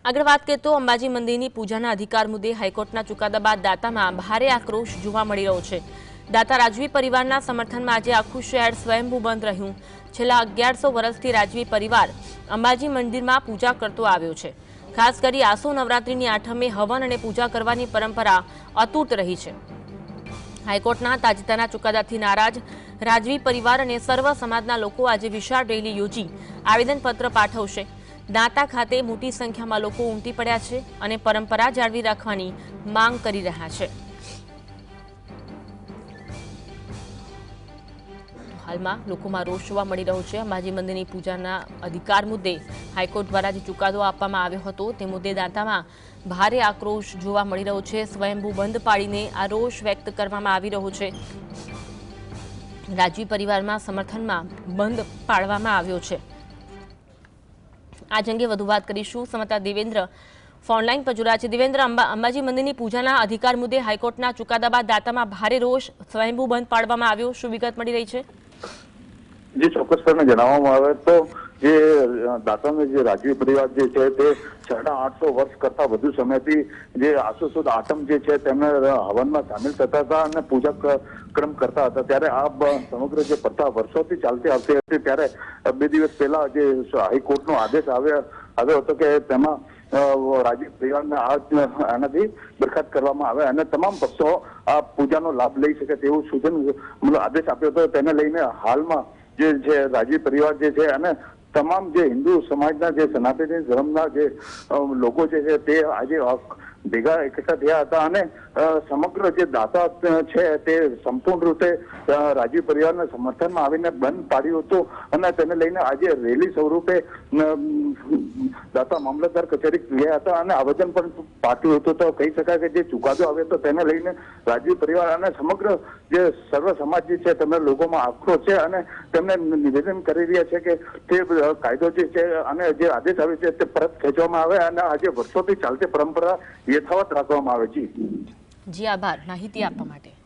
આગળ વાત કરીએ તો અંબાજી મંદિરની પૂજાના અધિકાર મુદ્દે હાઈકોર્ટના ચુકાદા બાદ દાતામાં ભારે આક્રોશ જોવા મળી રહ્યો છે। દાતા રાજવી પરિવારના સમર્થનમાં આજે આખું શહેર સ્વયંભૂ બંધ રહ્યું। છેલ્લા 1100 વર્ષથી રાજવી પરિવાર અંબાજી મંદિરમાં પૂજા કરતો આવ્યો છે। ખાસ કરી આસો નવરાત્રિની આઠમે હવન અને પૂજા કરવાની પરંપરા અતૂટ રહી છે। હાઈકોર્ટના તાજેતરના ચુકાદાથી નારાજ રાજવી પરિવાર અને સર્વ સમાજના લોકો આજે વિશાળ રેલી યોજી આવેદનપત્ર પાઠવશે। દાતા ખાતે મોટી સંખ્યામાં લોકો ઉમટી પડ્યા છે અને પરંપરા જાળવી રાખવાની માંગ કરી રહ્યા છે। હાલમાં લોકોમાં રોષ જોવા મળી રહ્યો છે। અંબાજી મંદિરની પૂજાના અધિકાર મુદ્દે હાઈકોર્ટ દ્વારા જે ચુકાદો આપવામાં આવ્યો હતો તે મુદ્દે દાતામાં ભારે આક્રોશ જોવા મળી રહ્યો છે। સ્વયંભૂ બંધ પાડીને આ રોષ વ્યક્ત કરવામાં આવી રહ્યો છે। રાજવી પરિવારમાં સમર્થનમાં બંધ પાડવામાં આવ્યો છે। आज अंगे વધુ વાત કરીશું। સમાચાર દેવેન્દ્ર ફોનલાઈન પર જોડાયા છે। દેવેન્દ્ર, અંબાજી મંદિરની પૂજાના અધિકાર મુદ્દે હાઈકોર્ટના ચુકાદા બાદ દાતામાં ભારે રોષ, સ્વયંભૂ બંધ પાડવામાં આવ્યો, શું વિગત મળી રહી છે? जी ચોક્કસપણે જણાવવામાં આવે તો જે દાતાનો જે રાજવી પરિવાર જે છે તે 850 વર્ષ કરતા વધુ સમયથી જે આસો સુદ આઠમ જે છે તેમને હવનમાં સામેલ થતા હતા અને પૂજા ક્રમ કરતા હતા। ત્યારે આ સમગ્ર જે પ્રથા વર્ષોથી ચાલતી આવતી હતી ત્યારે 2 દિવસ પહેલા જે હાઈકોર્ટનો આદેશ આવ્યો હતો કે તેમાં રાજવી પરિવારને આનાથી બરખાસ્ત કરવામાં આવે અને તમામ ભક્તો આ પૂજાનો લાભ લઈ શકે તેવું સૂચન આદેશ આપ્યો હતો। તેને લઈને હાલમાં જે છે રાજવી પરિવાર જે છે અને તમામ જે હિન્દુ સમાજના જે સનાતની ધર્મના જે લોકો છે તે આજે ભેગા એકઠા થયા હતા અને સમગ્ર જે દાતા છે તે સંપૂર્ણ રીતે રાજવી પરિવારના સમર્થનમાં આવીને બંધ પાડ્યું હતું અને તેને લઈને આજે રેલી સ્વરૂપે દાતા મામલતદાર કચેરી ગયા હતા અને આવેદન પણ પાઠવ્યું હતું। તો કહી શકાય કે જે ચુકાદો આવ્યો હતો તેને લઈને રાજવી પરિવાર અને સમગ્ર જે સર્વ સમાજ જે છે તેમને લોકોમાં આક્રોશ છે અને તેમને નિવેદન કરી રહ્યા છે કે તે કાયદો જે છે અને જે આદેશ આવ્યો છે તે પરત ખેંચવામાં આવે અને આજે વર્ષોથી ચાલતી પરંપરા યથાવત રાખવામાં આવે। જી આભાર માહિતી આપવા માટે।